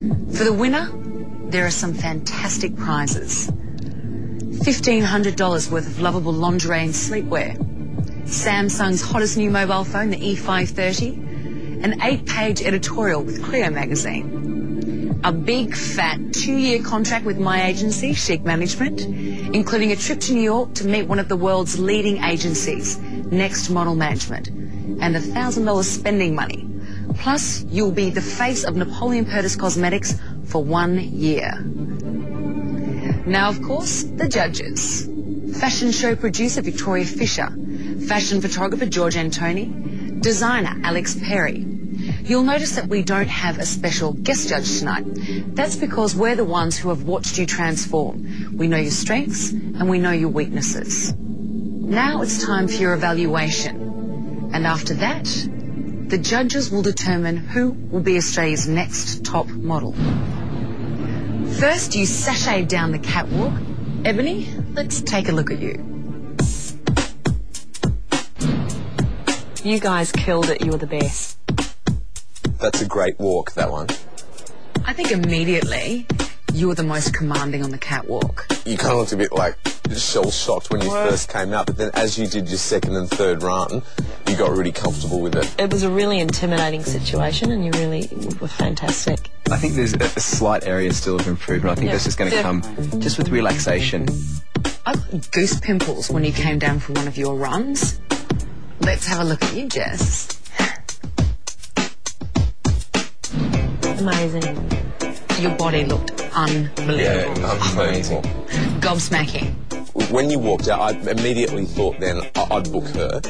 For the winner, there are some fantastic prizes. $1,500 worth of lovable lingerie and sleepwear. Samsung's hottest new mobile phone, the E530. An 8-page editorial with Clio magazine. A big, fat 2-year contract with my agency, Chic Management, including a trip to New York to meet one of the world's leading agencies, Next Model Management, and $1,000 spending money. Plus, you'll be the face of Napoleon Purtis Cosmetics for 1 year. Now, of course, the judges. Fashion show producer Victoria Fisher, fashion photographer George Antoni, designer Alex Perry. You'll notice that we don't have a special guest judge tonight. That's because we're the ones who have watched you transform. We know your strengths and we know your weaknesses. Now it's time for your evaluation. And after that, the judges will determine who will be Australia's next top model. First, you sashayed down the catwalk. Ebony, let's take a look at you. You guys killed it. You were the best. That's a great walk, that one. I think immediately you were the most commanding on the catwalk. You kind of looked a bit like shell-shocked when you first came out, but then as you did your second and third run, you got really comfortable with it. It was a really intimidating situation and you really were fantastic. I think there's a slight area still of improvement. I think that's just going to come just with relaxation. I got goose pimples when you came down for one of your runs. Let's have a look at you, Jess. Amazing. Your body looked unbelievable. Yeah, amazing. Gobsmacking. When you walked out, I immediately thought then I'd book her.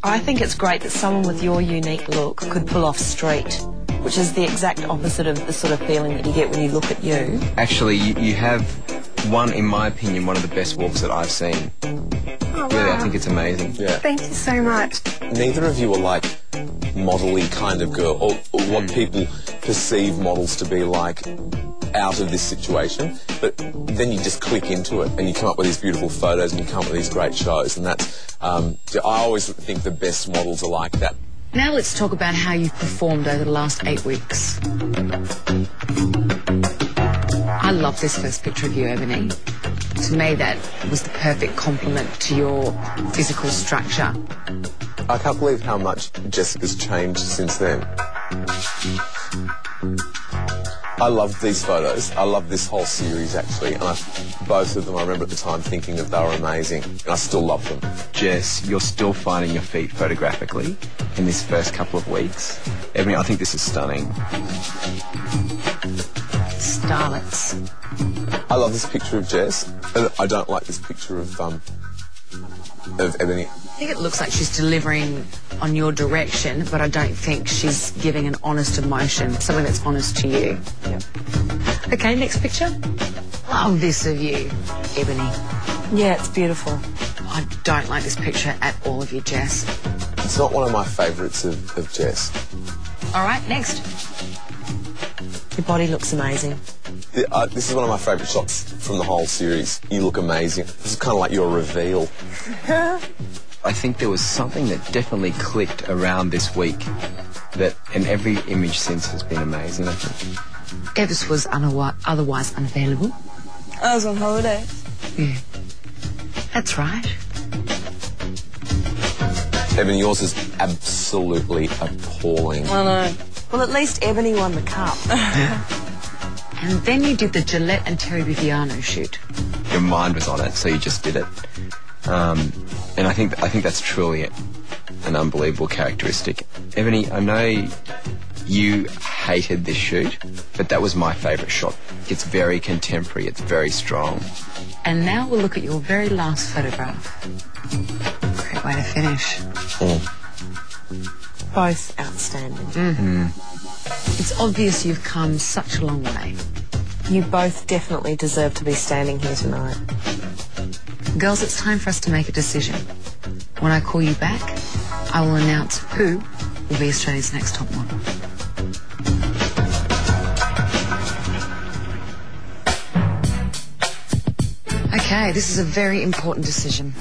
I think it's great that someone with your unique look could pull off street, which is the exact opposite of the sort of feeling that you get when you look at you. Actually, you have one, in my opinion, one of the best walks that I've seen. Oh, really, wow. I think it's amazing. Yeah. Thank you so much. Neither of you are like model-y kind of girl, or what people perceive models to be like out of this situation, but then you just click into it and you come up with these beautiful photos and you come up with these great shows, and that's I always think the best models are like that. Now let's talk about how you've performed over the last 8 weeks. I love this first picture of you, Ebony. To me, that was the perfect compliment to your physical structure. I can't believe how much Jessica's changed since then. I loved these photos. I love this whole series, actually. And both of them, I remember at the time thinking that they were amazing. And I still love them. Jess, you're still finding your feet photographically in this first couple of weeks. Ebony, I think this is stunning. Starlets. I love this picture of Jess. And I don't like this picture of Ebony. I think it looks like she's delivering on your direction, but I don't think she's giving an honest emotion, something that's honest to you. Yep. Okay, next picture. Love this of you, Ebony. Yeah, it's beautiful. I don't like this picture at all of you, Jess. It's not one of my favourites of Jess. All right, next. Your body looks amazing. This is one of my favourite shots from the whole series. You look amazing. This is kind of like your reveal. I think there was something that definitely clicked around this week, that and every image since has been amazing, I think. Evis was otherwise unavailable. I was on holiday. Yeah. That's right. Ebony, yours is absolutely appalling. I know. Well, at least Ebony won the cup. And then you did the Gillette and Terry Viviano shoot. Your mind was on it, so you just did it. And I think that's truly an unbelievable characteristic. Ebony, I know you hated this shoot, but that was my favourite shot. It's very contemporary, it's very strong. And now we'll look at your very last photograph. Great way to finish. Both outstanding. It's obvious you've come such a long way. You both definitely deserve to be standing here tonight. Girls, it's time for us to make a decision. When I call you back, I will announce who will be Australia's next top model. Okay, this is a very important decision.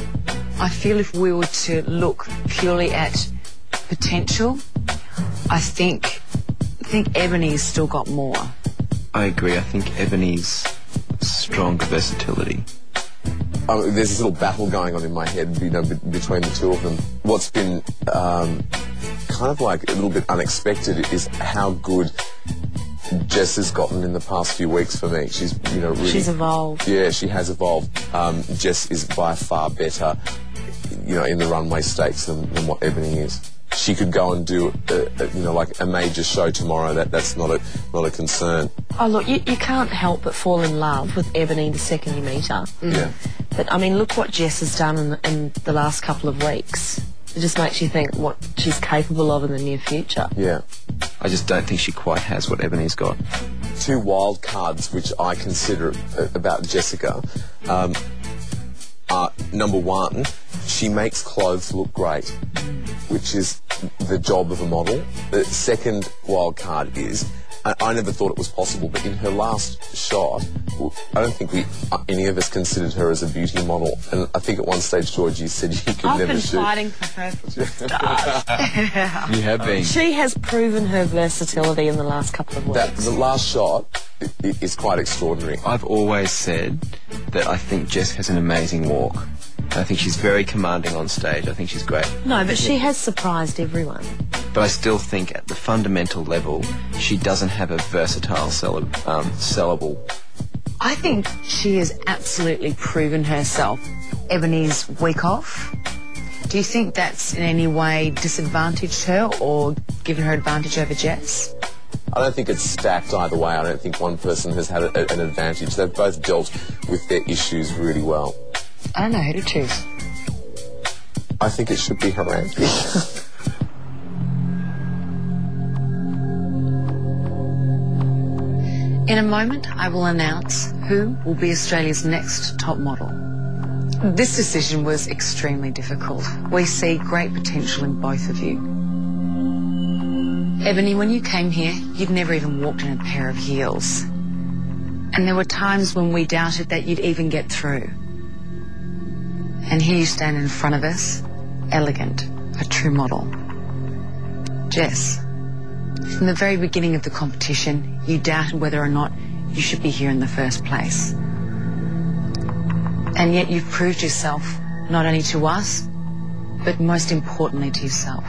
I feel if we were to look purely at potential, I think Ebony's still got more. I agree. I think Ebony's stronger versatility. There's this little battle going on in my head, you know, between the two of them. What's been kind of like a little bit unexpected is how good Jess has gotten in the past few weeks for me. She's, you know, really... She's evolved. Yeah, she has evolved. Jess is by far better, you know, in the runway stakes than what Ebony is. She could go and do, you know, like a major show tomorrow. That's not a concern. Oh, look, you can't help but fall in love with Ebony the second you meet her. Yeah. But, I mean, look what Jess has done in the last couple of weeks. It just makes you think what she's capable of in the near future. Yeah. I just don't think she quite has what Ebony's got. Two wild cards which I consider about Jessica are, number one, she makes clothes look great, which is the job of a model. The second wild card is, I never thought it was possible, but in her last shot, I don't think any of us considered her as a beauty model. And I think at one stage, Georgie said you could never shoot. I've been fighting for her from the start. You have been. She has proven her versatility in the last couple of weeks. The last shot is quite extraordinary. I've always said that I think Jess has an amazing walk. I think she's very commanding on stage. I think she's great. No, but she has surprised everyone. But I still think at the fundamental level, she doesn't have a versatile sellable. I think she has absolutely proven herself. Ebony's week off. Do you think that's in any way disadvantaged her or given her advantage over Jess? I don't think it's stacked either way. I don't think one person has had an advantage. They've both dealt with their issues really well. I don't know who to choose. I think it should be her answer. In a moment, I will announce who will be Australia's next top model. This decision was extremely difficult. We see great potential in both of you. Ebony, when you came here, you'd never even walked in a pair of heels. And there were times when we doubted that you'd even get through. And here you stand in front of us, elegant, a true model. Jess, from the very beginning of the competition, you doubted whether or not you should be here in the first place. And yet you've proved yourself, not only to us, but most importantly to yourself.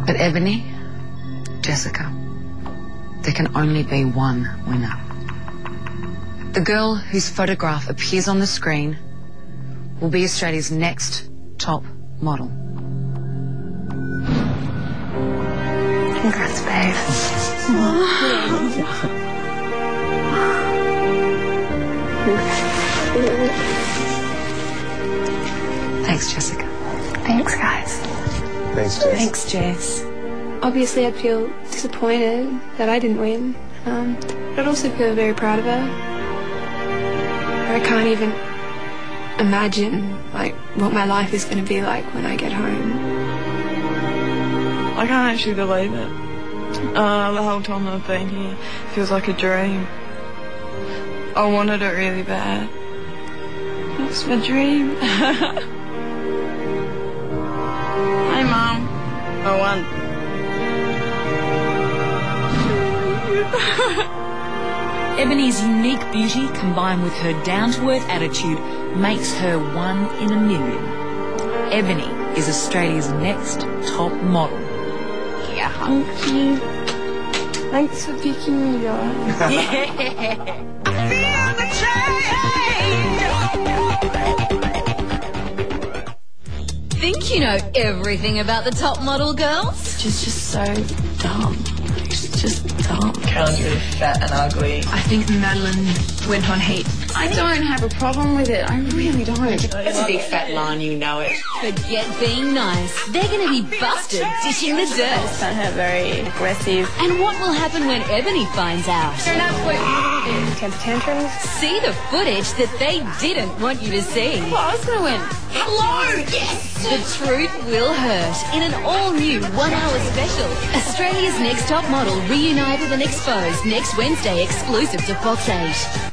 But Ebony, Jessica, there can only be one winner. The girl whose photograph appears on the screen will be Australia's next top model. Congrats, babe. Thanks, Jessica. Thanks, guys. Thanks, Jess. Thanks, Jess. Obviously, I'd feel disappointed that I didn't win, but I'd also feel very proud of her. I can't even imagine, like, what my life is going to be like when I get home. I can't actually believe it. The whole time I've been here, it feels like a dream. I wanted it really bad. It's my dream. Hey, Mum. I won. Ebony's unique beauty combined with her down-to-earth attitude makes her one in a million. Ebony is Australia's next top model. Yeah. Thank you. Thanks for picking me, guys. Think you know everything about the top model girls? She's just so dumb. She's just dumb. Carolyn's really fat and ugly. I think Madeline went on heat. I don't have a problem with it. I really don't. That's a big fat line, you know it. Forget being nice. They're going to be busted dishing the dirt. Found her very aggressive. And what will happen when Ebony finds out? Temper tantrums. See the footage that they didn't want you to see. Well, I was going to win. Hello! Yes! The truth will hurt in an all-new 1-hour special. Australia's Next Top Model reunited and exposed next Wednesday, exclusive to Fox 8.